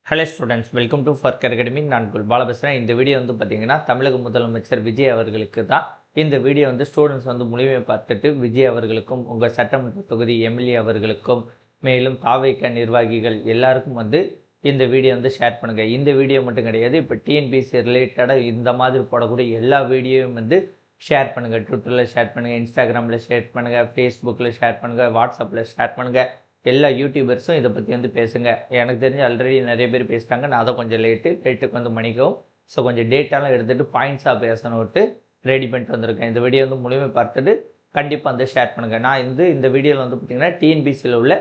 Hello students, welcome to ஃபர்கர் academy. நான் பாலா பேசுகிறேன். இந்த வீடியோ வந்து பார்த்தீங்கன்னா தமிழக முதலமைச்சர் விஜய் அவர்களுக்கு தான். இந்த வீடியோ வந்து ஸ்டூடெண்ட்ஸ் வந்து முழுமையை பார்த்துட்டு விஜய் அவர்களுக்கும் உங்கள் சட்டமன்ற தொகுதி எம்எல்ஏ அவர்களுக்கும் மேலும் தாவேக நிர்வாகிகள் எல்லாருக்கும் வந்து இந்த வீடியோ வந்து ஷேர் பண்ணுங்கள். இந்த வீடியோ மட்டும் கிடையாது, இப்போ டிஎன்பிசி ரிலேட்டடாக இந்த மாதிரி போடக்கூடிய எல்லா வீடியோவும் வந்து ஷேர் பண்ணுங்கள். ட்விட்டரில் ஷேர் பண்ணுங்கள், இன்ஸ்டாகிராமில் ஷேர் பண்ணுங்கள், ஃபேஸ்புக்கில் ஷேர் பண்ணுங்கள், வாட்ஸ்அப்பில் ஷேர் பண்ணுங்கள். எல்லா யூடியூபர்ஸும் இதை பற்றி வந்து பேசுங்க. எனக்கு தெரிஞ்சு ஆல்ரெடி நிறைய பேர் பேசிட்டாங்க. நான் அதை கொஞ்சம் லேட்டுக்கு வந்து மணிக்கவும். ஸோ கொஞ்சம் டேட்டாலாம் எடுத்துகிட்டு பாயிண்ட்ஸாக பேசணுன்ட்டு ரெடி பண்ணிட்டு வந்திருக்கேன். இந்த வீடியோ வந்து முழுமையாக பார்த்துட்டு கண்டிப்பாக வந்து ஷேர் பண்ணுங்கள். நான் இந்த வீடியோவில் வந்து பார்த்திங்கன்னா டிஎன்பிசியில் உள்ள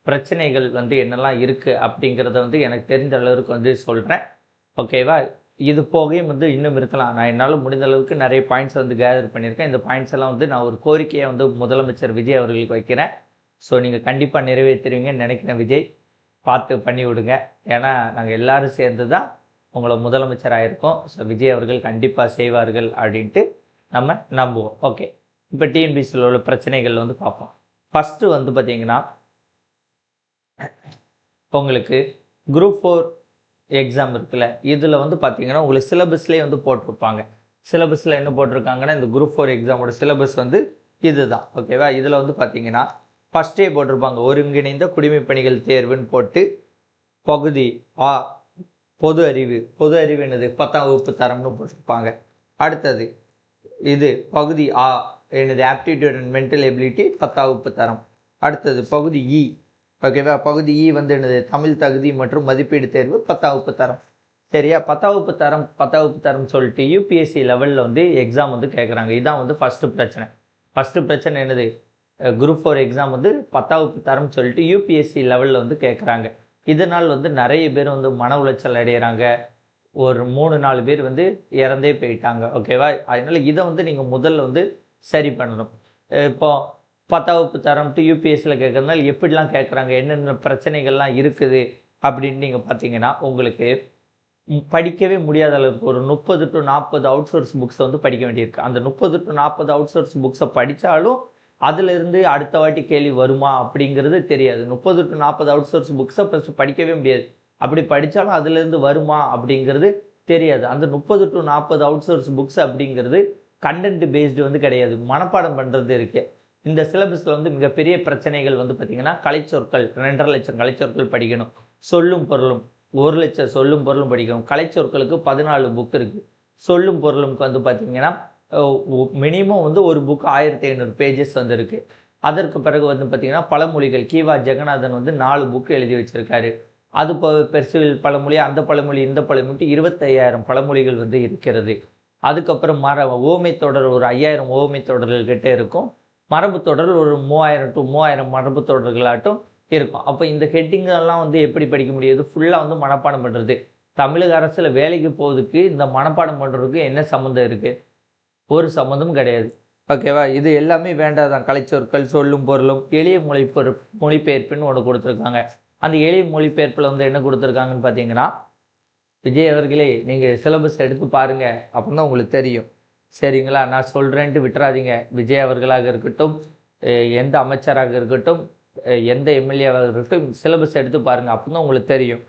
பிரச்சனைகள் வந்து என்னெல்லாம் இருக்குது அப்படிங்கிறத வந்து எனக்கு தெரிஞ்ச அளவுக்கு வந்து சொல்கிறேன். ஓகேவா? இது போகையும் வந்து இன்னும் இருக்கலாம். நான் என்னால் முடிந்த அளவுக்கு நிறைய பாயிண்ட்ஸ் வந்து கேதர் பண்ணியிருக்கேன். இந்த பாயிண்ட்ஸ் எல்லாம் வந்து நான் ஒரு கோரிக்கையை வந்து முதலமைச்சர் விஜய் அவர்களுக்கு வைக்கிறேன். ஸோ நீங்கள் கண்டிப்பாக நிறைவேற்றுவீங்கன்னு நினைக்கிறேன். விஜய் பார்த்து பண்ணி விடுங்க. ஏன்னா நாங்கள் எல்லோரும் சேர்ந்து தான் உங்களை முதலமைச்சராக இருக்கோம். ஸோ விஜய் அவர்கள் கண்டிப்பாக செய்வார்கள் அப்படின்ட்டு நம்ம நம்புவோம். ஓகே, இப்போ டிஎன்பிசியில் உள்ள பிரச்சனைகள் வந்து பார்ப்போம். ஃபஸ்ட்டு வந்து பார்த்தீங்கன்னா உங்களுக்கு குரூப் 4 எக்ஸாம் இருக்குல்ல, இதில் வந்து பார்த்தீங்கன்னா உங்களுக்கு சிலபஸ்லேயே வந்து போட்டிருப்பாங்க. சிலபஸில் என்ன போட்டிருக்காங்கன்னா இந்த குரூப் 4 எக்ஸாமோட சிலபஸ் வந்து இதுதான். ஓகேவா? இதில் வந்து பார்த்தீங்கன்னா ஃபஸ்ட்டே போட்டிருப்பாங்க ஒருங்கிணைந்த குடிமைப் பணிகள் தேர்வுன்னு போட்டு பகுதி ஆ பொது அறிவு என்னது 10ஆம் வகுப்பு தரம்னு போட்டிருப்பாங்க. அடுத்தது இது பகுதி ஆ என்னது ஆப்டிடியூட் அண்ட் மென்டல் எபிலிட்டி 10ஆம் வகுப்பு தரம். அடுத்தது பகுதி இ. ஓகேவா? பகுதி இ வந்து என்னது தமிழ் தகுதி மற்றும் மதிப்பீடு தேர்வு 10ஆம் வகுப்பு தரம். சரியா? 10ஆம் வகுப்பு தரம் சொல்லிட்டு யூபிஎஸ்சி லெவலில் வந்து எக்ஸாம் வந்து கேட்குறாங்க. இதுதான் வந்து ஃபஸ்ட்டு பிரச்சனை என்னது, குரூப் 4 எக்ஸாம் வந்து 10ஆம் வகுப்பு தரம் சொல்லிட்டு யூபிஎஸ்சி லெவலில் வந்து கேட்குறாங்க. இதனால் வந்து நிறைய பேர் வந்து மன உளைச்சல் அடைகிறாங்க. ஒரு 3-4 பேர் வந்து இறந்தே போயிட்டாங்க. ஓகேவா? அதனால இதை வந்து நீங்கள் முதல்ல வந்து சரி பண்ணணும். இப்போ 10ஆம் வகுப்பு தரம் டு யூபிஎஸ்சியில் கேட்குறதுனால எப்படிலாம் கேட்குறாங்க, என்னென்ன பிரச்சனைகள்லாம் இருக்குது அப்படின்னு நீங்கள் பார்த்தீங்கன்னா உங்களுக்கு படிக்கவே முடியாத அளவுக்கு ஒரு 30 to 40 அவுட் சோர்ஸ் புக்ஸை வந்து படிக்க வேண்டியிருக்கு. அந்த 30 to 40 அவுட் சோர்ஸ் புக்ஸை படித்தாலும் அதிலிருந்து அடுத்த வாட்டி கேள்வி வருமா அப்படிங்கிறது தெரியாது. 30 to 40 அவுட் சோர்ஸ் புக்ஸை ஃபஸ்ட்டு படிக்கவே முடியாது. அப்படி படித்தாலும் அதுலேருந்து வருமா அப்படிங்கிறது தெரியாது. அந்த 30 to 40 அவுட் சோர்ஸ் புக்ஸ் அப்படிங்கிறது கண்டென்ட் பேஸ்டு வந்து கிடையாது, மனப்பாடம் பண்ணுறது இருக்குது. இந்த சிலபஸில் வந்து மிகப்பெரிய பிரச்சனைகள் வந்து பார்த்திங்கன்னா கலைச்சொற்கள் 2.5 லட்சம் கலைச்சொற்கள் படிக்கணும். சொல்லும் பொருளும் 1 லட்சம் சொல்லும் பொருளும் படிக்கணும். கலைச்சொற்களுக்கு 14 புக் இருக்குது. சொல்லும் பொருளுக்கு வந்து பார்த்திங்கன்னா மினிமம் வந்து ஒரு புக் 1500 பேஜஸ் வந்து இருக்கு. அதற்கு பிறகு வந்து பார்த்தீங்கன்னா பழமொழிகள் கீவா ஜெகநாதன் வந்து 4 புக் எழுதி வச்சிருக்காரு. அது பெர்சிவில் பழமொழி, அந்த பழமொழி, இந்த பழமொழி 25,000 பழமொழிகள் வந்து இருக்கிறது. அதுக்கப்புறம் ஓமை தொடர் ஒரு 5000 ஓமை தொடர்கள் கிட்டே இருக்கும். மரபு தொடர் ஒரு 3000 to 3000 மரபு தொடர்களாட்டும் இருக்கும். அப்போ இந்த ஹெட்டிங்கெல்லாம் வந்து எப்படி படிக்க முடியாது? ஃபுல்லாக வந்து மனப்பாடம் பண்ணுறது. தமிழக அரசில் வேலைக்கு போவதுக்கு இந்த மனப்பாடம் பண்ணுறதுக்கு என்ன சம்மந்தம் இருக்குது? ஒரு சம்மந்தமும் கிடையாது. ஓகேவா? இது எல்லாமே வேண்டாதான். கலைச்சொற்கள் சொல்லும் பொருளும் எளிய மொழிபெயர்ப்புன்னு ஒன்று கொடுத்துருக்காங்க. அந்த எளிய மொழிபெயர்ப்பில் வந்து என்ன கொடுத்துருக்காங்கன்னு பார்த்தீங்கன்னா, விஜய் அவர்களே நீங்கள் சிலபஸ் எடுத்து பாருங்கள், அப்போ தான் உங்களுக்கு தெரியும். சரிங்களா? நான் சொல்கிறேன்ட்டு விட்டுறாதீங்க. விஜய் அவர்களாக இருக்கட்டும், எந்த அமைச்சராக இருக்கட்டும், எந்த எம்எல்ஏவாக இருக்கட்டும், சிலபஸ் எடுத்து பாருங்கள், அப்போ தான் உங்களுக்கு தெரியும்.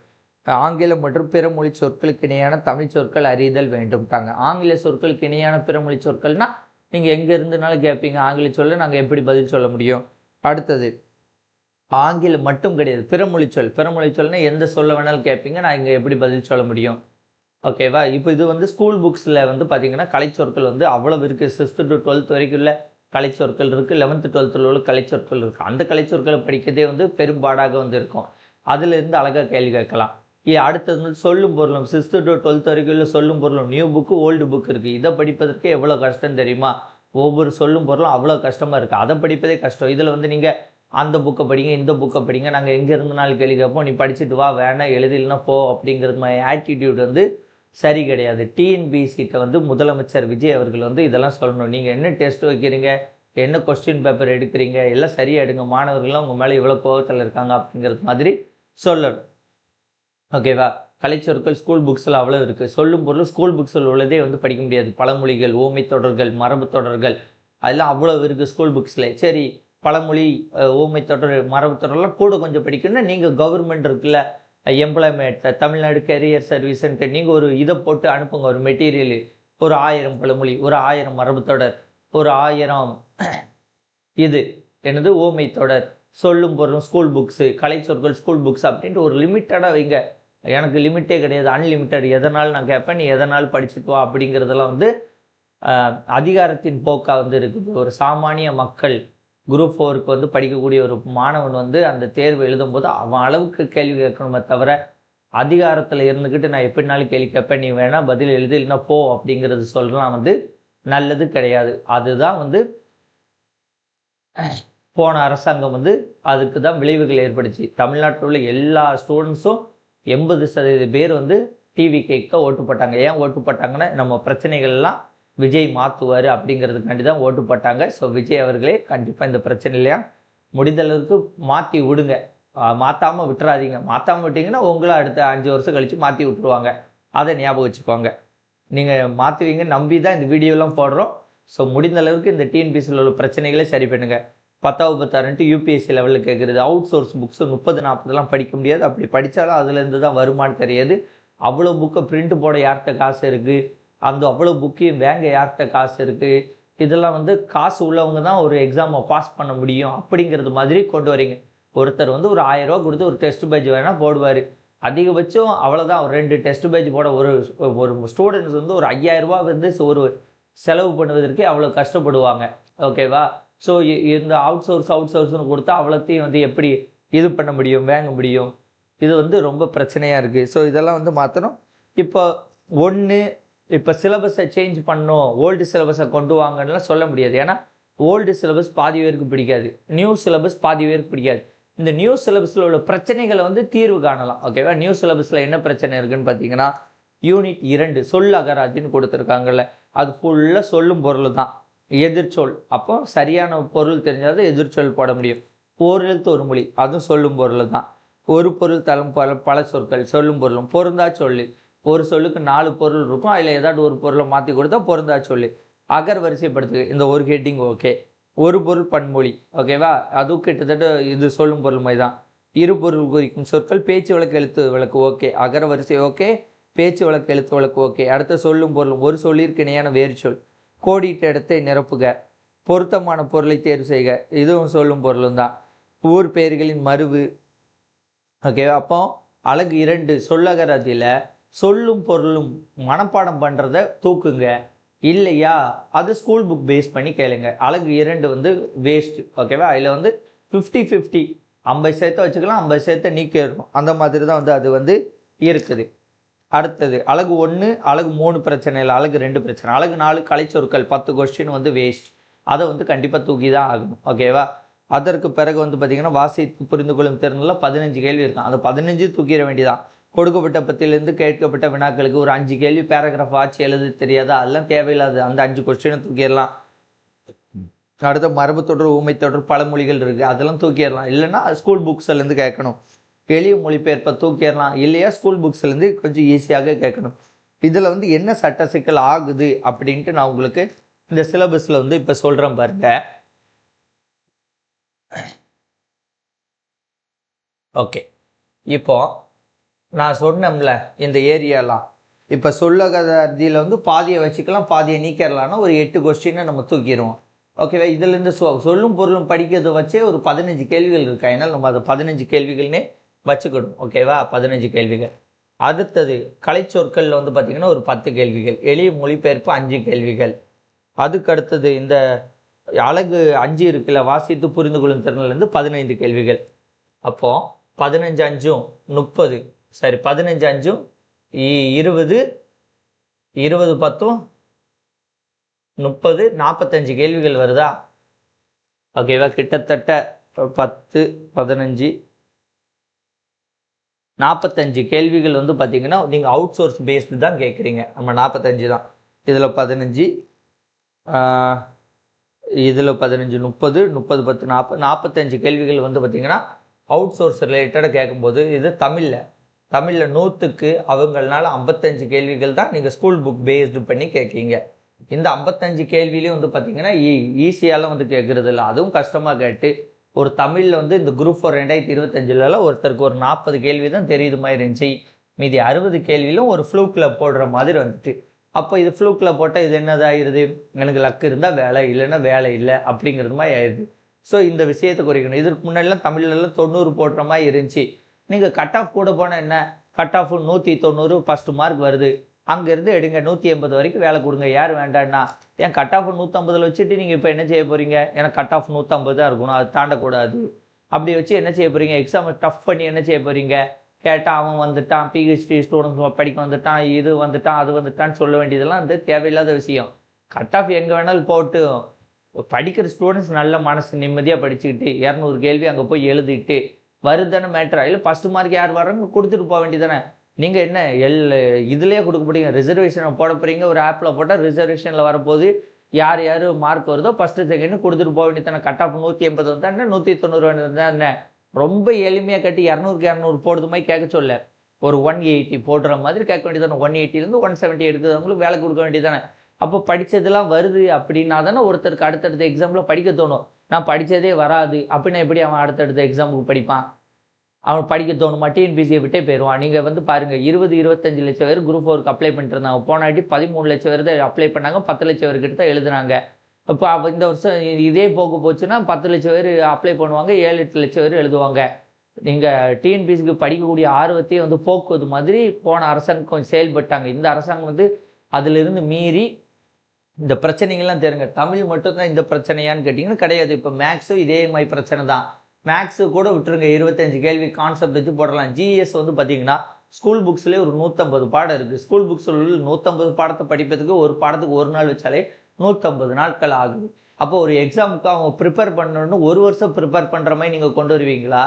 ஆங்கிலம் மற்றும் பிற மொழி சொற்களுக்கு இணையான தமிழ் சொற்கள் அறிதல் வேண்டும்ட்டாங்க. ஆங்கில சொற்களுக்கு இணையான பிற மொழி சொற்கள்னா நீங்கள் எங்கே இருந்துனாலும் கேட்பீங்க. ஆங்கில சொல்ல நாங்கள் எப்படி பதில் சொல்ல முடியும்? அடுத்தது ஆங்கிலம் மட்டும் கிடையாது, பிறமொழி சொல்னா எந்த சொல்ல வேணாலும் கேட்பீங்க, நான் இங்கே எப்படி பதில் சொல்ல முடியும்? ஓகேவா? இப்போ இது வந்து ஸ்கூல் புக்ஸில் வந்து பார்த்தீங்கன்னா கலைச்சொற்கள் வந்து அவ்வளவு இருக்குது. 6th to 12th வரைக்கும் உள்ள கலைச்சொற்கள் இருக்குது. 11th 12th உள்ள கலைச்சொற்கள் இருக்குது. அந்த கலைச்சொற்களை படிக்கிறதே வந்து பெரும்பாடாக வந்து இருக்கும். அதுலேருந்து அழகாக கேள்வி கேட்கலாம். அடுத்தது வந்து சொல்லும் பொருளும் 6th to 12th வரைக்கும் உள்ள சொல்லும் பொருளும் நியூ புக்கு ஓல்டு புக் இருக்குது. இதை படிப்பதற்கு எவ்வளோ கஷ்டம் தெரியுமா? ஒவ்வொரு சொல்லும் பொருளும் அவ்வளோ கஷ்டமாக இருக்குது. அதை படிப்பதே கஷ்டம். இதில் வந்து நீங்கள் அந்த புக்கை படிங்க, இந்த புக்கை படிங்க, நாங்கள் எங்கே இருந்தனாலும் கேள்வி கேட்போம், நீ படிச்சுட்டு வா, வேணாம் எழுதினா போ அப்படிங்கிறது மாதிரி ஆட்டிடியூட் வந்து சரி கிடையாது. டிஎன்பிசிட்ட வந்து முதலமைச்சர் விஜய் அவர்கள் வந்து இதெல்லாம் சொல்லணும். நீங்கள் என்ன டெஸ்ட் வைக்கிறீங்க, என்ன கொஸ்டின் பேப்பர் எடுக்கிறீங்க, எல்லாம் சரியாக எடுங்க, மாணவர்கள்லாம் உங்கள் மேலே இவ்வளோ கோபத்தில் இருக்காங்க அப்படிங்கிறது மாதிரி சொல்லணும். ஓகேவா? கலைச்சொற்கள் ஸ்கூல் புக்ஸில் அவ்வளோ இருக்குது. சொல்லும் பொருள் ஸ்கூல் புக்ஸில் உள்ளதே வந்து படிக்க முடியாது. பழமொழிகள், ஓமை தொடர்கள், மரபு தொடர்கள் அதெல்லாம் அவ்வளோ இருக்குது ஸ்கூல் புக்ஸில். சரி, பழமொழி, ஓமை தொடர், மரபு தொடரெல்லாம் கூட கொஞ்சம் படிக்கணும்னா நீங்கள் கவர்மெண்ட் இருக்குல்ல, எம்ப்ளாய்மெண்ட், தமிழ்நாடு கேரியர் சர்வீஸ்ன்ட்டு நீங்கள் ஒரு இதை போட்டு அனுப்புங்க. ஒரு மெட்டீரியல், ஒரு 1000 பழமொழி, ஒரு 1000 மரபு தொடர், ஒரு 1000 இது என்னது ஓமை தொடர், சொல்லும் பொருளும் ஸ்கூல் புக்ஸு, கலை சொற்கள் ஸ்கூல் புக்ஸ் அப்படின்ட்டு ஒரு லிமிட்டடாக வைங்க. எனக்கு லிமிட்டே கிடையாது, அன்லிமிட்டட். எதனால் நான் கேட்பேன், நீ எதனால் படிச்சுட்டு வா அப்படிங்கிறதெல்லாம் வந்து அதிகாரத்தின் போக்காக வந்து இருக்குது. ஒரு சாமானிய மக்கள் குரூப் 4க்கு வந்து படிக்கக்கூடிய ஒரு மாணவன் வந்து அந்த தேர்வு எழுதும்போது அவன் அளவுக்கு கேள்வி கேட்கணுமே தவிர, அதிகாரத்தில் இருந்துக்கிட்டு நான் எப்படினாலும் கேள்வி கேட்பேன், நீ வேணா பதில் எழுது இல்லைன்னா போ அப்படிங்கிறது சொல்லலாம் வந்து நல்லது கிடையாது. அதுதான் வந்து போன அரசாங்கம் வந்து அதுக்கு தான் விளைவுகள் ஏற்படுச்சு. தமிழ்நாட்டில் உள்ள எல்லா ஸ்டூடெண்ட்ஸும் 80% பேர் வந்து டிவிகேக்கு ஓட்டு போட்டாங்க. ஏன் ஓட்டு போட்டாங்கன்னா, நம்ம பிரச்சனைகள்லாம் விஜய் மாற்றுவார் அப்படிங்கிறதுக்காண்டி தான் ஓட்டு போட்டாங்க. ஸோ விஜய் அவர்களே கண்டிப்பாக இந்த பிரச்சனையிலையா முடிந்த அளவுக்கு மாற்றி விடுங்க, மாற்றாமல் விட்டுறாதீங்க. மாற்றாமல் விட்டீங்கன்னா உங்களை அடுத்த 5 வருஷம் கழித்து மாற்றி விட்டுருவாங்க. அதை ஞாபகம் வச்சுக்கோங்க. நீங்கள் மாற்றுவீங்க நம்பி தான் இந்த வீடியோலாம் போடுறோம். ஸோ முடிந்த அளவுக்கு இந்த டிஎன்பிசியில் உள்ள பிரச்சனைகளே சரி பண்ணுங்க. 10வது 16 யூபிஎஸ்சி லெவலில் கேட்குறது, அவுட் சோர்ஸ் புக்ஸ் 30-40 படிக்க முடியாது. அப்படி படித்தாலும் அதுலேருந்து தான் வருமானம் தெரியாது. அவ்வளோ புக்கை பிரிண்ட் போட யார்கிட்ட காசு இருக்குது, அந்த அவ்வளோ புக்கையும் வாங்க யார்கிட்ட காசு இருக்குது, இதெல்லாம் வந்து காசு உள்ளவங்க தான் ஒரு எக்ஸாமை பாஸ் பண்ண முடியும் அப்படிங்கிறது மாதிரி கொண்டு வரீங்க. ஒருத்தர் வந்து ஒரு 1000 ரூபா கொடுத்து ஒரு டெஸ்ட் பேஜ் வேணால் போடுவார். அதிகபட்சம் அவ்வளோதான், ஒரு 2 டெஸ்ட் பேஜ் போட ஒரு ஸ்டூடெண்ட்ஸ் வந்து ஒரு 5000 ரூபா வந்து ஒரு செலவு பண்ணுவதற்கே அவ்வளோ கஷ்டப்படுவாங்க. ஓகேவா? ஸோ இந்த அவுட் சோர்ஸ்னு கொடுத்தா அவ்வளோத்தையும் வந்து எப்படி இது பண்ண முடியும், வாங்க முடியும்? இது வந்து ரொம்ப பிரச்சனையாக இருக்குது. ஸோ இதெல்லாம் வந்து மாற்றணும். இப்போ சிலபஸை சேஞ்ச் பண்ணணும், ஓல்டு சிலபஸை கொண்டு வாங்கலாம் சொல்ல முடியாது. ஏன்னா ஓல்டு சிலபஸ் பாதி பேருக்கு பிடிக்காது, நியூ சிலபஸ் பாதி பேருக்கு பிடிக்காது. இந்த நியூ சிலபஸில் உள்ள பிரச்சனைகளை வந்து தீர்வு காணலாம். ஓகேவா? நியூ சிலபஸில் என்ன பிரச்சனை இருக்குன்னு பார்த்தீங்கன்னா, யூனிட் 2 சொல் அகராதின்னு கொடுத்துருக்காங்கல்ல, அது ஃபுல்லாக சொல்லும் பொருள் தான். எதிர்ச்சொல், அப்போ சரியான பொருள் தெரிஞ்சாலும் எதிர்ச்சொல் போட முடியும். ஓர் எழுத்து ஒரு மொழி, அதுவும் சொல்லும் பொருள் தான். ஒரு பொருள் தரும் பல சொற்கள் சொல்லும் பொருளும். பொருந்தா சொல்லு, ஒரு சொல்லுக்கு 4 பொருள் இருக்கும், அதில் ஏதாவது ஒரு பொருளை மாற்றி கொடுத்தா பொருந்தா சொல்லு. அகர் வரிசைப்படுத்து, இந்த ஒரு ஹெட்டிங் ஓகே. ஒரு பொருள் பன்மொழி, ஓகேவா? அதுவும் கிட்டத்தட்ட இது சொல்லும் பொருள் மாதிரி தான். இரு பொருள் குறிக்கும் சொற்கள், பேச்சு வழக்கு எழுத்து வழக்கு ஓகே, அகர வரிசை ஓகே, பேச்சு வழக்கு எழுத்து வழக்கு ஓகே. அடுத்த சொல்லும் பொருளும், ஒரு சொல்லிற்கு இணையான வேறு சொல், கோடிட்ட இடத்தை நிரப்புக, பொருத்தமான பொருளை தேர்வு செய்க, இதுவும் சொல்லும் பொருளும் தான். ஊர் பெயர்களின் மருவு, ஓகேவா? அப்போ அழகு 2 சொல்லகராதியில் சொல்லும் பொருளும் மனப்பாடம் பண்ணுறத தூக்குங்க. இல்லையா அது ஸ்கூல் புக் பேஸ் பண்ணி கேளுங்க. அழகு 2 வந்து வேஸ்ட். ஓகேவா? அதில் வந்து 50-50, 50% வச்சுக்கலாம், 50% நீக்கிடணும். அந்த மாதிரி தான் வந்து அது வந்து இருக்குது. அடுத்தது அழகு 1, அழகு 3 பிரச்சனை இல்லை, அழகு 2 பிரச்சனை. அழகு 4 கலைச்சொற்கள் 10 கொஸ்டின் வந்து வேஸ்ட், அதை வந்து கண்டிப்பாக தூக்கி தான் ஆகணும். ஓகேவா? அதற்கு பிறகு வந்து பார்த்தீங்கன்னா வாசித்து புரிந்து கொள்ளும் திறனில் 15 கேள்வி இருக்கும், அந்த 15 தூக்கிட வேண்டியதான். கொடுக்கப்பட்ட பத்தியிலிருந்து கேட்கப்பட்ட வினாக்களுக்கு ஒரு 5 கேள்வி பேராகிராஃப் ஆச்சு எழுத தெரியாதா, அதெல்லாம் தேவையில்லாது, அந்த 5 கொஸ்டினை தூக்கிடலாம். அடுத்த மரபு தொடர், ஊமை தொடர், பழமொழிகள் இருக்குது, அதெல்லாம் தூக்கிடலாம். இல்லைன்னா ஸ்கூல் புக்ஸ்லேருந்து கேட்கணும். எளிய மொழிபெயர்ப்பை தூக்கிடலாம். இல்லையா ஸ்கூல் புக்ஸ்லேருந்து கொஞ்சம் ஈஸியாக கேட்கணும். இதில் வந்து என்ன சட்ட சிக்கல் ஆகுது அப்படின்ட்டு நான் உங்களுக்கு இந்த சிலபஸில் வந்து இப்போ சொல்கிறேன் பாருங்க. ஓகே, இப்போ நான் சொன்னேன்ல இந்த ஏரியாலாம், இப்போ சொல்லகதியில் வந்து பாதியை வச்சுக்கலாம், பாதியை நீக்கிடலாம்னா ஒரு 8 கொஸ்டினை நம்ம தூக்கிடுவோம். ஓகேவா? இதுலேருந்து சொல்லும் பொருளும் படிக்கிறத வச்சே ஒரு 15 கேள்விகள் இருக்கு. அதனால் நம்ம அதை 15 கேள்விகள்னே வச்சுக்கணும். ஓகேவா? 15 கேள்விகள். அடுத்தது கலைச்சொற்களில் வந்து பார்த்தீங்கன்னா ஒரு 10 கேள்விகள், எளிய மொழிபெயர்ப்பு 5 கேள்விகள். அதுக்கு அடுத்தது இந்த அழகு 5 இருக்குல்ல, வாசித்து புரிந்து கொள்ளும் திறனிலேருந்து 15 கேள்விகள். அப்போ 15 5 30, சரி 15 5 20, 20 10 30 45 கேள்விகள் வருதா? ஓகேவா? கிட்டத்தட்ட 10 15 45 கேள்விகள் வந்து பார்த்தீங்கன்னா நீங்கள் அவுட் சோர்ஸ் பேஸ்டு தான் கேட்குறீங்க. நம்ம 45 தான், இதில் 15, இதில் 15 30 30 10 40 45 கேள்விகள் வந்து பார்த்தீங்கன்னா அவுட் சோர்ஸ் ரிலேட்டடாக கேட்கும்போது, இது தமிழில் 100க்கு அவங்களால 55 கேள்விகள் தான் நீங்கள் ஸ்கூல் புக் பேஸ்டு பண்ணி கேட்கீங்க. இந்த 55 கேள்வியிலையும் வந்து பார்த்தீங்கன்னா ஈஸியாலாம் வந்து கேட்குறது இல்லை, அதுவும் கஷ்டமாக கேட்டு ஒரு தமிழில் வந்து இந்த குரூப் 4 2025 ஒருத்தருக்கு ஒரு 40 கேள்வி தான் தெரியுது மாதிரி இருந்துச்சு. மீதி 60 கேள்வியிலும் ஒரு ஃப்ளூக்கில் போடுற மாதிரி வந்துட்டு. அப்போ இது ஃப்ளூக்கில் போட்டால் இது என்னதாகிருது, எனக்கு லக்கு இருந்தால் வேலை, இல்லைன்னா வேலை இல்லை அப்படிங்கிறது மாதிரி ஆயிடுது. ஸோ இந்த விஷயத்தை குறைக்கணும். இதற்கு முன்னாடிலாம் தமிழ்லாம் 90 போடுற மாதிரி இருந்துச்சு. நீங்கள் கட் ஆஃப் கூட போனால் என்ன, கட் ஆஃப் 190 ஃபஸ்ட்டு மார்க் வருது, அங்கேருந்து எடுங்க 180 வரைக்கும் வேலை கொடுங்க, யார் வேண்டான்னா. ஏன் கட் ஆஃப் 150 வச்சுட்டு நீங்கள் இப்போ என்ன செய்ய போகிறீங்க, ஏன்னா கட் ஆஃப் 150 தான் இருக்கணும், அது தாண்டக்கூடாது. அப்படி வச்சு என்ன செய்ய போகிறீங்க, எக்ஸாமை டஃப் பண்ணி என்ன செய்ய போகிறீங்க, கேட்டால் அவன் வந்துட்டான், பிஹெச்டி ஸ்டூடெண்ட்ஸ் படிக்க வந்துட்டான், இது வந்துட்டான், அது வந்துட்டான்னு சொல்ல வேண்டியதெல்லாம் வந்து தேவையில்லாத விஷயம். கட் ஆஃப் எங்கே வேணாலும் போட்டு படிக்கிற ஸ்டூடெண்ட்ஸ் நல்ல மனசு நிம்மதியாக படிச்சுக்கிட்டு 200 கேள்வி அங்கே போய் எழுதிட்டு வருதானே மேட்ரா, இல்லை ஃபஸ்ட்டு மார்க் யார் வர்றாங்க கொடுத்துட்டு போக வேண்டியதானே. நீங்கள் என்ன இதுலேயே கொடுக்க போறீங்க, ரிசர்வேஷனை போட போகிறீங்க, ஒரு ஆப்பில் போட்டால் ரிசர்வேஷனில் வரப்போது யார் யார் மார்க் வருதோ ஃபஸ்ட்டு செகண்ட் கொடுத்துட்டு போக வேண்டியதானே. கட் ஆஃப் 180 வந்தா என்ன, 190 வந்தா என்ன, ரொம்ப எளிமையாக கட்டி 200க்கு 200 போடுறது மாதிரி கேட்க சொல்ல, ஒரு 180 போடுற மாதிரி கேட்க வேண்டியதானே. 180லேருந்து 170 எடுக்கிறவங்களுக்கு வேலை கொடுக்க வேண்டியதானே. அப்போ படித்ததெல்லாம் வருது அப்படின்னா தானே ஒருத்தருக்கு அடுத்தடுத்த எக்ஸாமில் படிக்க தோணும். நான் படித்ததே வராது அப்படின்னா எப்படி அவன் அடுத்தடுத்த எக்ஸாமுக்கு படிப்பான், அவன் படிக்க தோணுமா, டிஎன்பிசியை விட்டே போயிடுவான். நீங்கள் வந்து பாருங்கள், 20-25 லட்சம் பேர் குரூப் 4க்கு அப்ளை பண்ணிட்டு இருந்தாங்க. போனாட்டி 13 லட்சம் பேர் தான் அப்ளை பண்ணாங்க, 10 லட்சம் பேர்கிட்ட தான் எழுதுனாங்க. இப்போ இந்த வருஷம் இதே போக்கு போச்சுன்னா 10 லட்சம் பேர் அப்ளை பண்ணுவாங்க, 7-8 லட்சம் பேர் எழுதுவாங்க. நீங்கள் டிஎன்பிசிக்கு படிக்கக்கூடிய ஆர்வத்தையும் வந்து போக்குவது மாதிரி போன அரசாங்கம் கொஞ்சம் செயல்பட்டாங்க. இந்த அரசாங்கம் வந்து அதிலிருந்து மீறி இந்த பிரச்சனைகள்லாம் தெரியுங்க. தமிழ் மட்டும்தான் இந்த பிரச்சனையான்னு கேட்டிங்கன்னா கிடையாது. இப்போ மேக்ஸும் இதே மாதிரி பிரச்சனை தான். மேக்ஸு கூட விட்டுருங்க, 25 கேள்வி கான்செப்ட் வச்சு போடலாம். ஜிஎஸ் வந்து பார்த்தீங்கன்னா ஸ்கூல் புக்ஸ்லேயே ஒரு 150 பாடம் இருக்குது. ஸ்கூல் புக்ஸில் 150 பாடத்தை படிப்பதுக்கு ஒரு பாடத்துக்கு ஒரு நாள் வச்சாலே 150 நாட்கள் ஆகுது. அப்போ ஒரு எக்ஸாமுக்கு அவங்க ப்ரிப்பேர் பண்ணணும்னு ஒரு வருஷம் ப்ரிப்பேர் பண்ணுற மாதிரி நீங்கள் கொண்டு வருவீங்களா,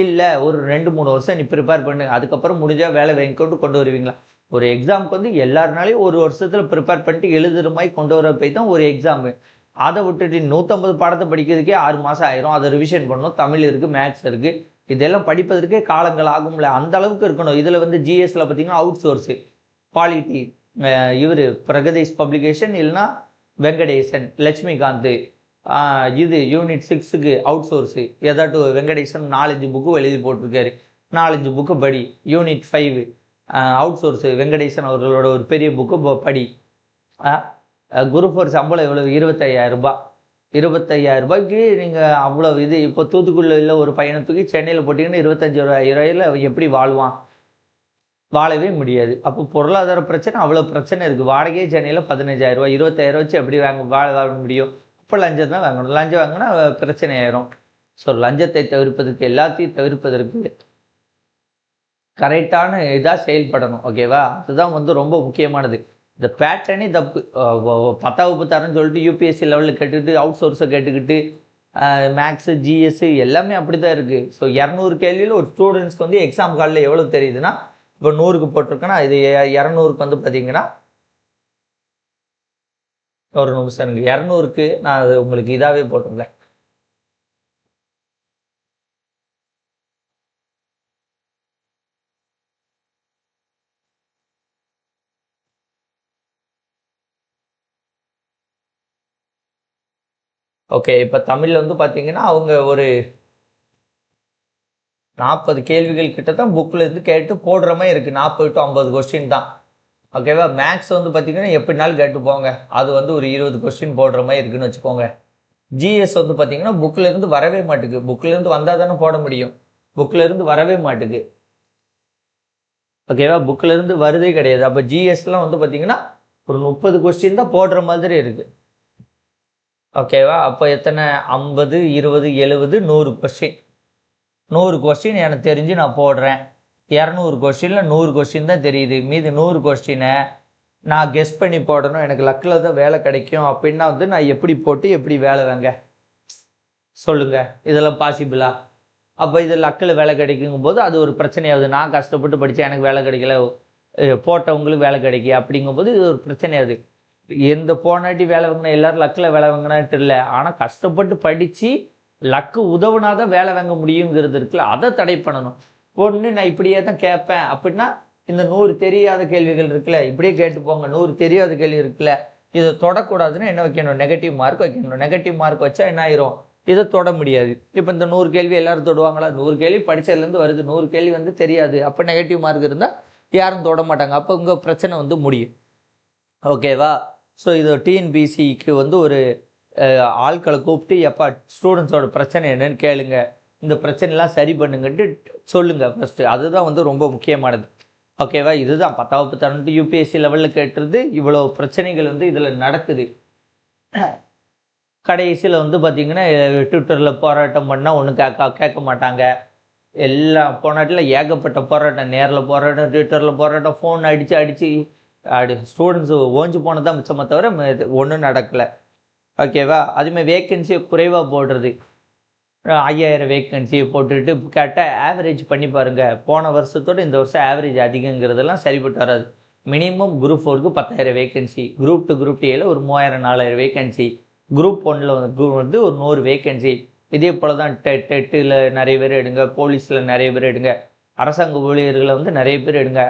இல்லை ஒரு 2-3 வருஷம் நீ ப்ரிப்பேர் பண்ணு அதுக்கப்புறம் முடிஞ்சால் வேலை வாங்கிக்கொண்டு கொண்டு வருவீங்களா? ஒரு எக்ஸாமுக்கு வந்து எல்லாருனாலையும் ஒரு வருஷத்தில் ப்ரிப்பேர் பண்ணிட்டு எழுதுகிற மாதிரி கொண்டு வர போய் தான் ஒரு எக்ஸாமு. அதை விட்டுட்டு 150 பாடத்தை படிக்கிறதுக்கே 6 மாதம் ஆயிரும். அதை ரிவிஷன் பண்ணணும், தமிழ் இருக்குது, மேக்ஸ் இருக்குது, இதெல்லாம் படிப்பதற்கே காலங்கள் ஆகும்ல, அந்த அளவுக்கு இருக்கணும். இதில் வந்து ஜிஎஸ்ல பார்த்தீங்கன்னா அவுட் சோர்ஸு குவாலிட்டி, இவர் பிரகதீஷ் பப்ளிகேஷன் இல்லைன்னா வெங்கடேசன், லட்சுமிகாந்த், இது யூனிட் 6க்கு அவுட் சோர்ஸு ஏதாட்டும் வெங்கடேசன் 4-5 புக்கு எழுதி போட்டிருக்காரு. 4-5 புக்கு படி. யூனிட் 5 அவுட் சோர்ஸு வெங்கடேசன் அவர்களோட ஒரு பெரிய புக்கு படி. குரூப் 4 சம்பளம் எவ்வளவு, 25,000 ரூபாய். 25,000 ரூபாய்க்கு நீங்கள் அவ்வளோ இது. இப்போ தூத்துக்குடியில் ஒரு பையனை தூக்கி சென்னையில் போட்டிங்கன்னா 25,000 எப்படி வாழ்வான், வாழவே முடியாது. அப்போ பொருளாதார பிரச்சனை அவ்வளோ பிரச்சனை இருக்குது. வாடகையே சென்னையில் 15,000 ரூபாய், 20,000 வச்சு எப்படி வாழ முடியும்? அப்போ லஞ்சம் தான் வாங்கணும். லஞ்சம் வாங்கினா பிரச்சனை ஆயிரும். ஸோ லஞ்சத்தை தவிர்ப்பதற்கு, எல்லாத்தையும் தவிர்ப்பதற்கு கரெக்டான இதாக செயல்படணும். ஓகேவா? அதுதான் வந்து ரொம்ப முக்கியமானது. இந்த பேட்டர்னே தப்பு. 10ஆம் வகுப்பு தரேன்னு சொல்லிட்டு யூபிஎஸ்சி லெவலில் கேட்டுக்கிட்டு அவுட் சோர்ஸை கேட்டுக்கிட்டு மேக்ஸு ஜிஎஸ்ஸு எல்லாமே அப்படி தான் இருக்குது. ஸோ 200 கேள்வியில் ஒரு ஸ்டூடெண்ட்ஸ்க்கு வந்து எக்ஸாம் காலில் எவ்வளோ தெரியுதுன்னா, இப்போ 100க்கு போட்டிருக்கேன்னா இது 200க்கு வந்து பார்த்தீங்கன்னா, ஒரு நிமிஷம் எனக்கு 200க்கு நான் அது உங்களுக்கு இதாகவே போட்டிருந்தேன். ஓகே, இப்போ தமிழில் வந்து பார்த்தீங்கன்னா அவங்க ஒரு 40 கேள்விகள் கிட்ட தான் புக்கில் இருந்து கேட்டு போடுற மாதிரி இருக்குது. 40 to 50 கொஸ்டின் தான். ஓகேவா? மேக்ஸ் வந்து பார்த்தீங்கன்னா எப்படினாலும் கேட்டு போங்க, அது வந்து ஒரு 20 கொஸ்டின் போடுற மாதிரி இருக்குன்னு வச்சுக்கோங்க. ஜிஎஸ் வந்து பார்த்தீங்கன்னா புக்கில் இருந்து வரவே மாட்டுக்கு. புக்கில் இருந்து வந்தால் தானே போட முடியும், புக்கில் இருந்து வரவே மாட்டுக்கு. ஓகேவா? புக்கில் இருந்து வருதே கிடையாது. அப்போ ஜிஎஸ்லாம் வந்து பார்த்தீங்கன்னா ஒரு 30 கொஸ்டின் தான் போடுற மாதிரி இருக்குது. ஓகேவா? அப்போ எத்தனை, 50, 20, 70, 100 கொஸ்டின். 100 கொஸ்டின் எனக்கு தெரிஞ்சு நான் போடுறேன். 200 கொஸ்டினில் 100 கொஸ்டின் தான் தெரியுது. மீது 100 கொஸ்டினை நான் கெஸ் பண்ணி போடணும், எனக்கு லக்கில் தான் வேலை கிடைக்கும் அப்படின்னா வந்து நான் எப்படி போட்டு எப்படி வேலை வாங்க சொல்லுங்க, இதெல்லாம் பாசிபிளா? அப்போ இது லக்கில் வேலை கிடைக்குங்கும் போது அது ஒரு பிரச்சனையாகுது. நான் கஷ்டப்பட்டு படித்தேன், எனக்கு வேலை கிடைக்கல, போட்டவங்களுக்கு வேலை கிடைக்கி அப்படிங்கும்போது இது ஒரு பிரச்சனையாகுது. எந்த போனாட்டி வேலை வாங்கினா எல்லாரும் லக்கில் வேலை வாங்கினாட்டு இல்லை, ஆனால் கஷ்டப்பட்டு படித்து லக்கு உதவுனாதான் வேலை வாங்க முடியுங்கிறது இருக்குல்ல, அதை தடை பண்ணணும். ஒன்று நான் இப்படியே தான் கேட்பேன் அப்படின்னா இந்த 100 தெரியாத கேள்விகள் இருக்குல்ல, இப்படியே கேட்டு போங்க. 100 தெரியாத கேள்வி இருக்குல்ல, இதை தொடக்கூடாதுன்னு என்ன வைக்கணும், நெகட்டிவ் மார்க் வைக்கணும். நெகட்டிவ் மார்க் வச்சா என்ன ஆயிரும், இதை தொட முடியாது. இப்போ இந்த 100 கேள்வி எல்லாரும் தொடுவாங்களா? 100 கேள்வி படிச்சதுலேருந்து வருது, 100 கேள்வி வந்து தெரியாது, அப்போ நெகட்டிவ் மார்க் இருந்தால் யாரும் தொட மாட்டாங்க. அப்போ உங்கள் பிரச்சனை வந்து முடியும். ஓகேவா? ஸோ இது டிஎன்பிசிக்கு வந்து ஒரு ஆட்களை கூப்பிட்டு எப்பா ஸ்டூடெண்ட்ஸோட பிரச்சனை என்னன்னு கேளுங்க, இந்த பிரச்சனைலாம் சரி பண்ணுங்கன்ட்டு சொல்லுங்கள் ஃபஸ்ட்டு. அதுதான் வந்து ரொம்ப முக்கியமானது. ஓகேவா? இதுதான் 10ஆம் வகுப்பு தரன்ட்டு யூபிஎஸ்சி லெவலில் கேட்டுறது. இவ்வளோ பிரச்சனைகள் வந்து இதில் நடக்குது. கடைசியில் வந்து பார்த்தீங்கன்னா ட்விட்டரில் போராட்டம் பண்ணால் ஒன்றும் கேட்க மாட்டாங்க. எல்லா போராட்டில் ஏகப்பட்ட போராட்டம், நேரில் போராட்டம், ட்விட்டரில் போராட்டம், ஃபோன் அடித்து ஸ்டூடெண்ட்ஸு ஓஞ்சு போனதான் மிச்சமாக தவிர ஒன்றும் நடக்கலை. ஓகேவா? அதுமாதிரி வேக்கன்சியை குறைவாக போடுறது. 5000 வேக்கன்சியை போட்டுட்டு கேட்டால் ஆவரேஜ் பண்ணி பாருங்கள், போன வருஷத்தோடு இந்த வருஷம் ஆவரேஜ் அதிகங்கிறதெல்லாம் சரிப்பட்டு வராது. மினிமம் குரூப் 4க்கு 10,000 வேக்கன்சி, குரூப் 2 குரூப் 2ல ஒரு 3000-4000 வேக்கன்சி, குரூப் 1ல் வந்து ஒரு 100 வேக்கன்சி. இதே போல் தான் டெட்டில் நிறைய பேர் எடுங்க, போலீஸில் நிறைய பேர் எடுங்க, அரசாங்க ஊழியர்களை வந்து நிறைய பேர் எடுங்க.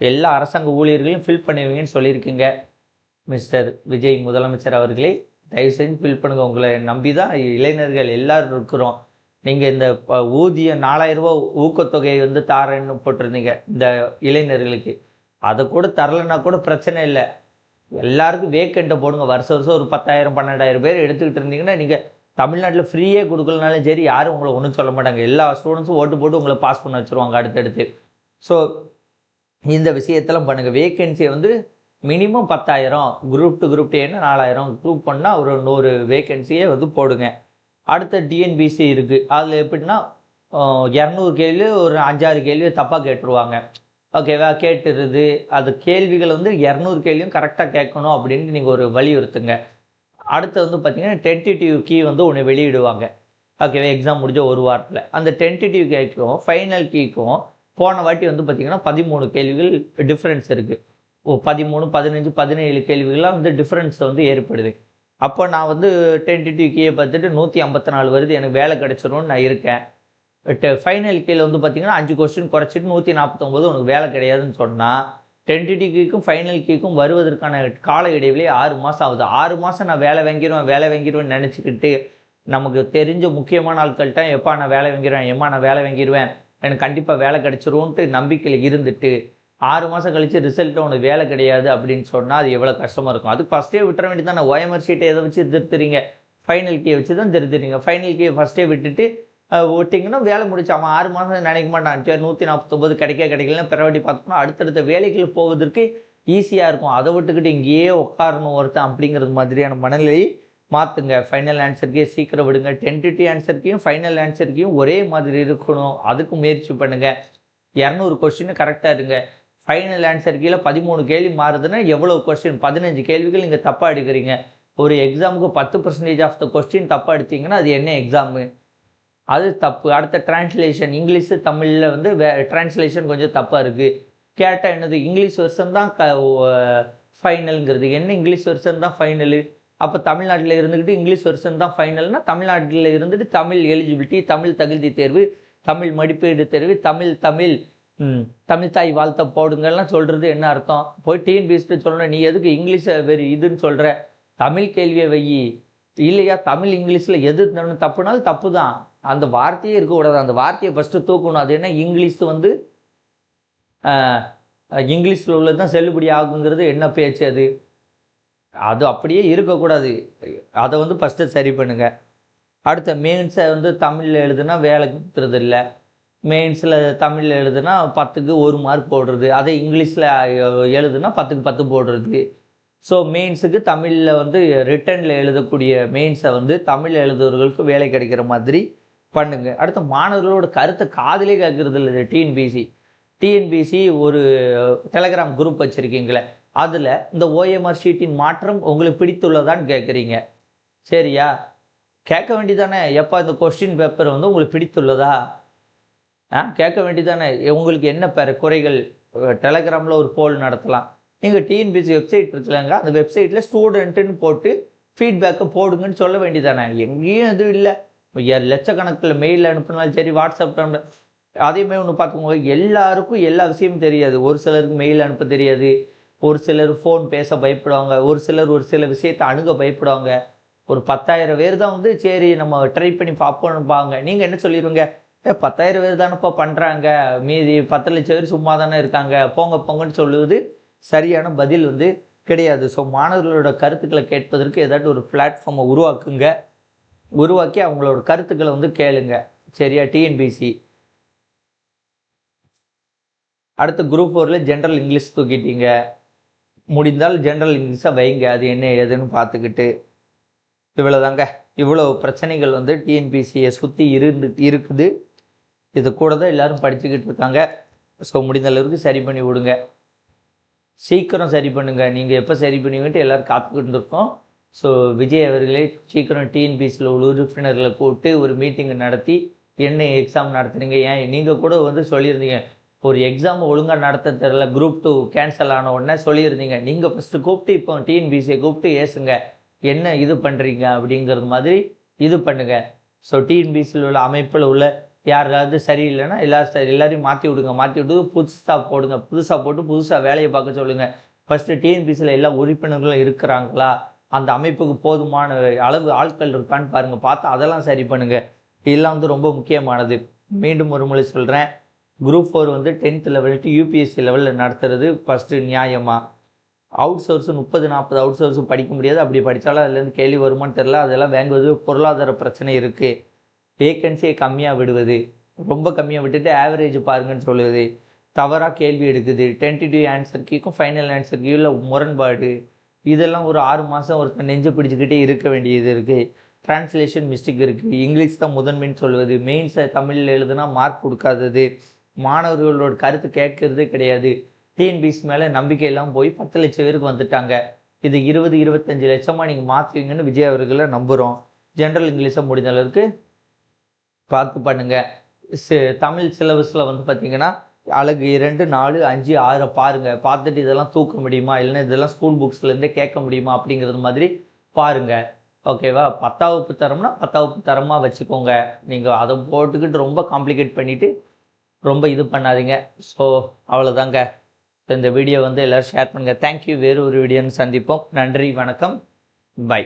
எல்லா அரசாங்க ஊழியர்களையும் ஃபில் பண்ணுவீங்கன்னு சொல்லியிருக்கீங்க மிஸ்டர் விஜய் முதலமைச்சர் அவர்களே. தயவு செஞ்சு ஃபில் பண்ணுங்கள். உங்களை நம்பி தான் இளைஞர்கள் எல்லாரும் இருக்கிறோம். நீங்கள் இந்த ஊதியம் 4000 ரூபா ஊக்கத்தொகையை வந்து தாரேன்னு போட்டிருந்தீங்க இந்த இளைஞர்களுக்கு, அதை கூட தரலைன்னா கூட பிரச்சனை இல்லை. எல்லாருக்கும் வேக்கண்ட்டை போடுங்க. வருஷம் ஒரு 10,000-12,000 பேர் எடுத்துக்கிட்டு இருந்தீங்கன்னா நீங்கள் தமிழ்நாட்டில் ஃப்ரீயே கொடுக்கலனாலும் சரி, யாரும் உங்களை ஒன்றும் சொல்ல மாட்டாங்க. எல்லா ஸ்டூடெண்ட்ஸும் ஓட்டு போட்டு உங்களை பாஸ் பண்ண வச்சுருவாங்க அடுத்தடுத்து. ஸோ இந்த விஷயத்தெல்லாம் பண்ணுங்கள். வேக்கன்சியை வந்து மினிமம் 10,000, குரூப் 2 குரூப் 2 4000, குரூப் 1 ஒரு 100 வேக்கன்சியே வந்து போடுங்க. அடுத்த டிஎன்பிசி இருக்குது. அதில் எப்படின்னா 200 கேள்வி ஒரு 5-6 கேள்வியை தப்பாக கேட்டுருவாங்க. ஓகேவா? கேட்டுருது. அது கேள்விகள் வந்து 200 கேள்வியும் கரெக்டாக கேட்கணும் அப்படின்ட்டு நீங்கள் ஒரு வலியுறுத்துங்க. அடுத்து வந்து பார்த்தீங்கன்னா டென்டேட்டிவ் கீ வந்து ஒன்று வெளியிடுவாங்க. ஓகேவா? எக்ஸாம் முடிஞ்ச ஒரு வாரத்தில் அந்த டென்டேட்டிவ் கீக்கும் ஃபைனல் கீக்கும் போன வாட்டி வந்து பார்த்தீங்கன்னா 13 கேள்விகள் டிஃப்ரென்ஸ் இருக்குது. 13, 15, 17 கேள்விகள்லாம் வந்து டிஃப்ரென்ஸ் வந்து ஏற்படுது. அப்போ நான் வந்து டென்டேட்டிவ் கீயை பார்த்துட்டு 154 வருது, எனக்கு வேலை கிடைச்சிரும்னு நான் இருக்கேன். ஃபைனல் கீழே வந்து பார்த்தீங்கன்னா 5 கொஸ்டின் குறைச்சிட்டு 149 உனக்கு வேலை கிடையாதுன்னு சொன்னால், டென்டேட்டிவ் கீக்கும் ஃபைனல் கீக்கும் வருவதற்கான கால இடைவெளி 6 மாதம் ஆகுது. 6 மாதம் நான் வேலை வாங்கிடுவேன் நினச்சிக்கிட்டு நமக்கு தெரிஞ்ச முக்கியமான ஆட்கள்கிட்ட எப்பா நான் வேலை வாங்கிடுவேன், எம்மா நான் வேலை வாங்கிடுவேன், எனக்கு கண்டிப்பாக வேலை கிடைச்சிரும்ன்ட்டு நம்பிக்கையில் இருந்துட்டு 6 மாதம் கழிச்சு ரிசல்ட்டு உனக்கு வேலை கிடையாது அப்படின்னு சொன்னால் அது எவ்வளோ கஷ்டமாக இருக்கும். அதுக்கு ஃபஸ்ட்டே விட்டுற வேண்டி தான். ஓஎம்ஆர் ஷீட்டை எதை வச்சு திருத்துறீங்க? ஃபைனல் கீயை வச்சு தான் திருத்துறீங்க. ஃபைனல் கீயை ஃபஸ்ட்டே விட்டுட்டு விட்டிங்கன்னா வேலை முடிச்சு அவன் 6 மாதம் நினைக்க மாட்டான். 149 கிடைக்கலன்னா பிறவாட்டி பார்த்தோம்னா அடுத்தடுத்த வேலைகள் போவதற்கு ஈஸியாக இருக்கும். அதை விட்டுக்கிட்டு இங்கேயே உட்காரணும் ஒருத்தன் அப்படிங்கிறது மாதிரியான மனநிலையை மாற்றுங்க. ஃபைனல் ஆன்சருக்கே சீக்கிரம் விடுங்க. டென்டேட்டிவ் ஆன்சருக்கையும் ஃபைனல் ஆன்சருக்கையும் ஒரே மாதிரி இருக்கணும், அதுக்கு முயற்சி பண்ணுங்கள். 200 கொஸ்டின் கரெக்டாக இருங்க. ஃபைனல் ஆன்சர் கீழே 13 கேள்வி மாறுதுன்னா எவ்வளோ கொஸ்டின்? 15 கேள்விகள் நீங்கள் தப்பாக எடுக்கிறீங்க. ஒரு எக்ஸாமுக்கு 10% ஆஃப் த கொஸ்டின் தப்பாக எடுத்தீங்கன்னா அது என்ன எக்ஸாமு? அது தப்பு. அடுத்த டிரான்ஸ்லேஷன், இங்கிலீஷு தமிழில் வந்து டிரான்ஸ்லேஷன் கொஞ்சம் தப்பாக இருக்குது. கேட்டால் என்னது இங்கிலீஷ் வெர்ஷன் தான் ஃபைனலுங்கிறது? என்ன இங்கிலீஷ் வெர்ஷன் தான் ஃபைனலு? அப்போ தமிழ்நாட்டில் இருந்துக்கிட்டு இங்கிலீஷ் வெர்ஷன் தான் ஃபைனல்னா, தமிழ்நாட்டில் இருந்துட்டு தமிழ் எலிஜிபிலிட்டி, தமிழ் தகுதி தேர்வு, தமிழ் மதிப்பீடு தேர்வு, தமிழ் தாய் வாழ்த்த போடுங்கலாம் சொல்கிறது என்ன அர்த்தம்? போய் டிஎன்பிஎஸ்சி சொல்லணும், நீ எதுக்கு இங்கிலீஷை இதுன்னு சொல்கிற? தமிழ் கேள்வியை வை இல்லையா? தமிழ் இங்கிலீஷில் எது தப்புனாலும் தப்பு தான். அந்த வார்த்தையே இருக்கக்கூடாது. அந்த வார்த்தையை ஃபஸ்ட்டு தூக்கணும். அது என்ன இங்கிலீஷ் வந்து இங்கிலீஷில் உள்ளது தான் செல்லுபடி ஆகுங்கிறது என்ன பேச்சு? அது அப்படியே இருக்கக்கூடாது. அதை வந்து ஃபஸ்ட்டு சரி பண்ணுங்க. அடுத்த மெயின்ஸை வந்து தமிழில் எழுதுனா வேலை கொடுத்துறது இல்லை. மெயின்ஸில் தமிழில் எழுதுனா 10க்கு 1 மார்க் போடுறது, அதை இங்கிலீஷில் எழுதுனா 10க்கு 10 போடுறது. ஸோ மெயின்ஸுக்கு தமிழில் வந்து ரிட்டனில் எழுதக்கூடிய மெயின்ஸை வந்து தமிழ் எழுதுறவர்களுக்கு வேலை கிடைக்கிற மாதிரி பண்ணுங்க. அடுத்த மாணவர்களோட கருத்தை காதலே கேட்கறது இல்லை. டிஎன்பிசி ஒரு டெலகிராம் குரூப் வச்சுருக்கீங்களே, அதில் இந்த ஓஎம்ஆர் ஷீட்டின் மாற்றம் உங்களுக்கு பிடித்துள்ளதான்னு கேட்குறீங்க. சரியா? கேட்க வேண்டியதானே, எப்போ இந்த கொஸ்டின் பேப்பர் வந்து உங்களுக்கு பிடித்துள்ளதா? கேட்க வேண்டியதானே. உங்களுக்கு என்ன குறைகள்? டெலகிராமில் ஒரு போல் நடத்தலாம். நீங்கள் டிஎன்பிசி வெப்சைட் இருக்குல்லங்க, அந்த வெப்சைட்டில் ஸ்டூடெண்ட்டுன்னு போட்டு ஃபீட்பேக்கை போடுங்கன்னு சொல்ல வேண்டியதானே. எங்கேயும் எதுவும் இல்லை. லட்சக்கணக்கில் மெயில் அனுப்புனாலும் சரி, வாட்ஸ்அப் அதேமாதிரி ஒன்று பார்த்துக்கோங்க, எல்லாருக்கும் எல்லா விஷயமும் தெரியாது. ஒரு சிலருக்கு மெயில் அனுப்ப தெரியாது, ஒரு சிலர் ஃபோன் பேச பயப்படுவாங்க, ஒரு சிலர் ஒரு சில விஷயத்தை அணுக பயப்படுவாங்க, ஒரு 10,000 பேர் தான் வந்து சரி நம்ம ட்ரை பண்ணி பார்ப்போம்பாங்க. நீங்கள் என்ன சொல்லிடுவீங்க, 10,000 பேர் தானேப்பா பண்ணுறாங்க, மீதி 10 லட்சம் பேர் சும்மா தானே இருக்காங்க, போங்க போங்கன்னு சொல்லுவது சரியான பதில் வந்து கிடையாது. ஸோ மாணவர்களோட கருத்துக்களை கேட்பதற்கு ஏதாட்டும் ஒரு பிளாட்ஃபார்மை உருவாக்குங்க. உருவாக்கி அவங்களோட கருத்துக்களை வந்து கேளுங்க. சரியா? டிஎன்பிசி அடுத்து குரூப் 4ல ஜென்ரல் இங்கிலீஷ் தூக்கிட்டீங்க. முடிந்தால் ஜென்ரல் இங்கிலீஷை வைங்க, அது என்ன ஏதுன்னு பார்த்துக்கிட்டு. இவ்வளோதாங்க. இவ்வளோ பிரச்சனைகள் வந்து டிஎன்பிசியை சுற்றி இருக்குது. இது கூட தான் எல்லாரும் படிச்சுக்கிட்டு இருக்காங்க. ஸோ முடிந்த அளவுக்கு சரி பண்ணி விடுங்க. சீக்கிரம் சரி பண்ணுங்க. நீங்கள் எப்போ சரி பண்ணுவீங்கன்ட்டு எல்லோரும் காத்துக்கிட்டு இருக்கோம். ஸோ விஜய் அவர்களே சீக்கிரம் டிஎன்பிசியில் உள்ள உறுப்பினர்களை கூப்பிட்டு ஒரு மீட்டிங்கை நடத்தி என்ன எக்ஸாம் நடத்துறீங்க, ஏன் நீங்கள் கூட வந்து சொல்லியிருந்தீங்க ஒரு எக்ஸாம் ஒழுங்காக நடத்த தெரியல, குரூப் 2 கேன்சல் ஆன உடனே சொல்லியிருந்தீங்க. நீங்கள் ஃபஸ்ட்டு கூப்பிட்டு இப்போ டிஎன்பிசியை கூப்பிட்டு ஏசுங்க, என்ன இது பண்ணுறீங்க அப்படிங்கிறது மாதிரி இது பண்ணுங்க. ஸோ டிஎன்பிசியில் உள்ள அமைப்பில் உள்ள யாராவது சரியில்லைன்னா எல்லாரையும் மாற்றி விட்டு புதுசாக போடுங்க. புதுசாக போட்டு புதுசாக வேலையை பார்க்க சொல்லுங்கள். ஃபஸ்ட்டு டிஎன்பிசியில் எல்லா உறுப்பினர்களும் இருக்கிறாங்களா, அந்த அமைப்புக்கு போதுமான அளவு ஆட்கள் இருக்கான்னு பாருங்கள். பார்த்து அதெல்லாம் சரி பண்ணுங்கள். இதெல்லாம் வந்து ரொம்ப முக்கியமானது. மீண்டும் ஒரு முறை சொல்கிறேன், குரூப் 4 வந்து 10th லெவல் டு யூபிஎஸ்சி லெவலில் நடத்துறது ஃபஸ்ட்டு நியாயமாக. அவுட் சோர்ஸு 30-40 அவுட் சோர்ஸும் படிக்க முடியாது. அப்படி படித்தாலும் அதுலேருந்து கேள்வி வருமானு தெரில. அதெல்லாம் வாங்குவது பொருளாதார பிரச்சனை இருக்குது. வேக்கன்சியை கம்மியாக விடுவது, ரொம்ப கம்மியாக விட்டுட்டு ஆவரேஜ் பாருங்கன்னு சொல்லுவது, தவறாக கேள்வி எடுக்குது, டென்டேட்டிவ் ஆன்சர் கீக்கும் ஃபைனல் ஆன்சர் கீழ முரண்பாடு, இதெல்லாம் ஒரு 6 மாதம் ஒருத்தர் நெஞ்சு பிடிச்சிக்கிட்டே இருக்க வேண்டியது இருக்குது. டிரான்ஸ்லேஷன் மிஸ்டேக் இருக்குது. இங்கிலீஷ் தான் முதன்மைன்னு சொல்லுவது, மெயின்ஸை தமிழில் எழுதுனா மார்க் கொடுக்காதது, மாணவர்களோட கருத்து கேட்கறதே கிடையாது. டிஎன்பிசி மேலே நம்பிக்கையெல்லாம் போய் 10 லட்சம் பேருக்கு வந்துட்டாங்க. இது 20-25 லட்சமாக நீங்கள் மாற்றுவீங்கன்னு விஜய் அவர்களை நம்புகிறோம். ஜென்ரல் இங்கிலீஷை முடிஞ்ச அளவுக்கு பார்த்து பண்ணுங்க. தமிழ் சிலபஸில் வந்து பார்த்தீங்கன்னா அழகு 2, 4, 5, 6 பாருங்கள். பார்த்துட்டு இதெல்லாம் தூக்க முடியுமா, இல்லைன்னா இதெல்லாம் ஸ்கூல் புக்ஸ்லேருந்தே கேட்க முடியுமா அப்படிங்கிறது மாதிரி பாருங்கள். ஓகேவா? 10ஆம் வகுப்பு தரம்னா 10ஆம் வகுப்பு தரமாக வச்சுக்கோங்க. நீங்கள் அதை போட்டுக்கிட்டு ரொம்ப காம்ப்ளிகேட் பண்ணிவிட்டு ரொம்ப இது பண்ணாதீங்க. ஸோ அவ்வளோதாங்க. இந்த வீடியோ வந்து எல்லோரும் ஷேர் பண்ணுங்கள். தேங்க்யூ. வேறு ஒரு வீடியோன்னு சந்திப்போம். நன்றி, வணக்கம், பை.